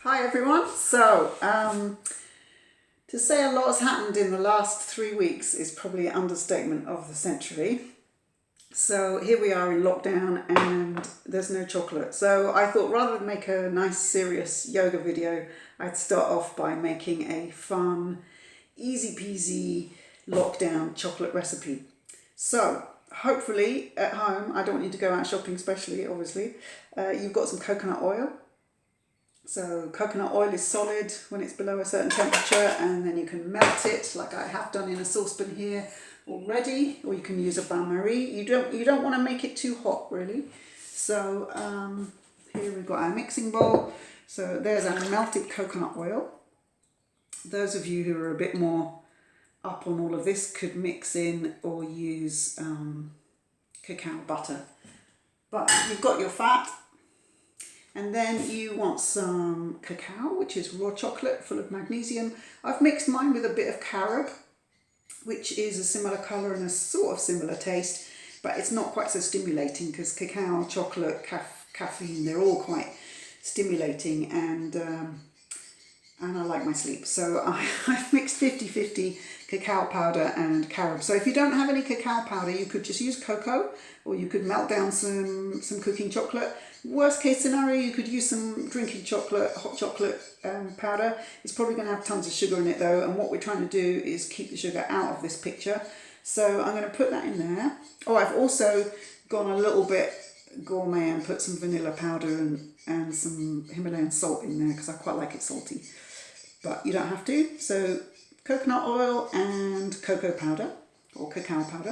Hi everyone. To say a lot has happened in the last 3 weeks is probably an understatement of the century. So here we are in lockdown and there's no chocolate. So I thought rather than make a nice serious yoga video, I'd start off by making a fun, easy peasy lockdown chocolate recipe. So hopefully at home, I don't want you to go out shopping especially, obviously, you've got some coconut oil. So coconut oil is solid when it's below a certain temperature, and then you can melt it like I have done in a saucepan here already, or you can use a bain-marie. You don't want to make it too hot really. So here we've got our mixing bowl. So there's our melted coconut oil. Those of you who are a bit more up on all of this could mix in or use cacao butter. But you've got your fat. And then you want some cacao, which is raw chocolate full of magnesium. I've mixed mine with a bit of carob, which is a similar colour and a sort of similar taste, but it's not quite so stimulating because cacao, chocolate, caffeine, they're all quite stimulating, and I like my sleep. So I've mixed 50-50 cacao powder and carob. So if you don't have any cacao powder, you could just use cocoa, or you could melt down some cooking chocolate. Worst case scenario, you could use some drinking chocolate, hot chocolate powder. It's probably going to have tons of sugar in it though, and what we're trying to do is keep the sugar out of this picture. So I'm going to put that in there. Oh, I've also gone a little bit gourmet and put some vanilla powder and some Himalayan salt in there because I quite like it salty. But you don't have to. So coconut oil and cocoa powder or cacao powder.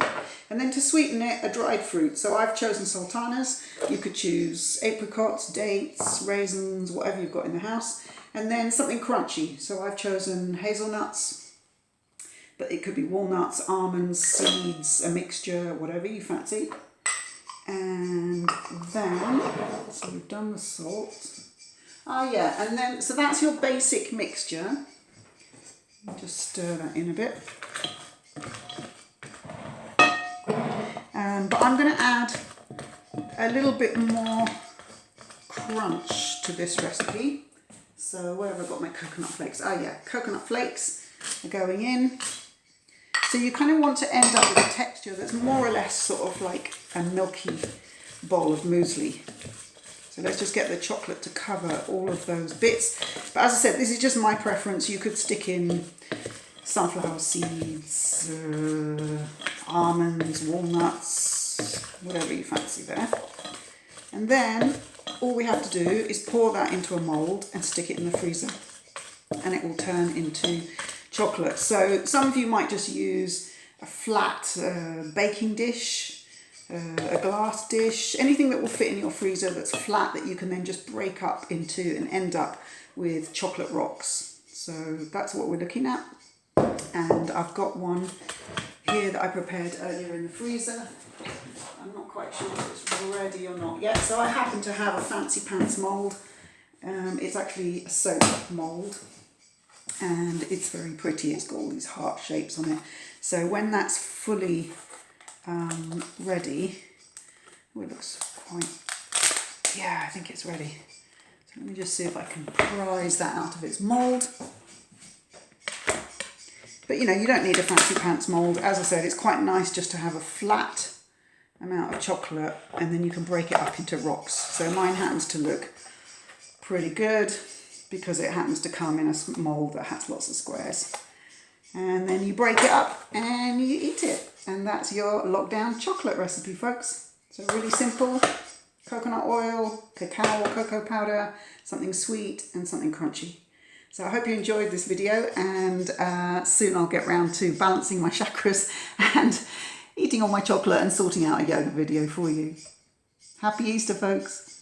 And then to sweeten it, a dried fruit. So I've chosen sultanas. You could choose apricots, dates, raisins, whatever you've got in the house. And then something crunchy. So I've chosen hazelnuts, but it could be walnuts, almonds, seeds, a mixture, whatever you fancy. And then, so we've done the salt. Oh yeah, and then, so that's your basic mixture. Just stir that in a bit. But I'm going to add a little bit more crunch to this recipe. So where have I got my coconut flakes? Oh yeah, coconut flakes are going in. So you kind of want to end up with a texture that's more or less sort of like a milky bowl of muesli. So let's just get the chocolate to cover all of those bits. But as I said, this is just my preference. You could stick in sunflower seeds, almonds, walnuts, whatever you fancy there. And then all we have to do is pour that into a mould and stick it in the freezer, and it will turn into chocolate. So some of you might just use a flat baking dish, a glass dish, anything that will fit in your freezer that's flat that you can then just break up into and end up with chocolate rocks. So that's what we're looking at. And I've got one here that I prepared earlier in the freezer. I'm not quite sure if it's ready or not yet. So I happen to have a fancy pants mould. It's actually a soap mould, and it's very pretty. It's got all these heart shapes on it. So when that's fully ready, oh, it looks quite, yeah, I think it's ready. So let me just see if I can prise that out of its mould. But you know, you don't need a fancy pants mould. As I said, it's quite nice just to have a flat amount of chocolate, and then you can break it up into rocks. So mine happens to look pretty good because it happens to come in a mould that has lots of squares. And then you break it up and you eat it. And that's your lockdown chocolate recipe, folks. So really simple. Coconut oil, cacao or cocoa powder, something sweet and something crunchy. So I hope you enjoyed this video, and soon I'll get round to balancing my chakras and eating all my chocolate and sorting out a yoga video for you. Happy Easter, folks.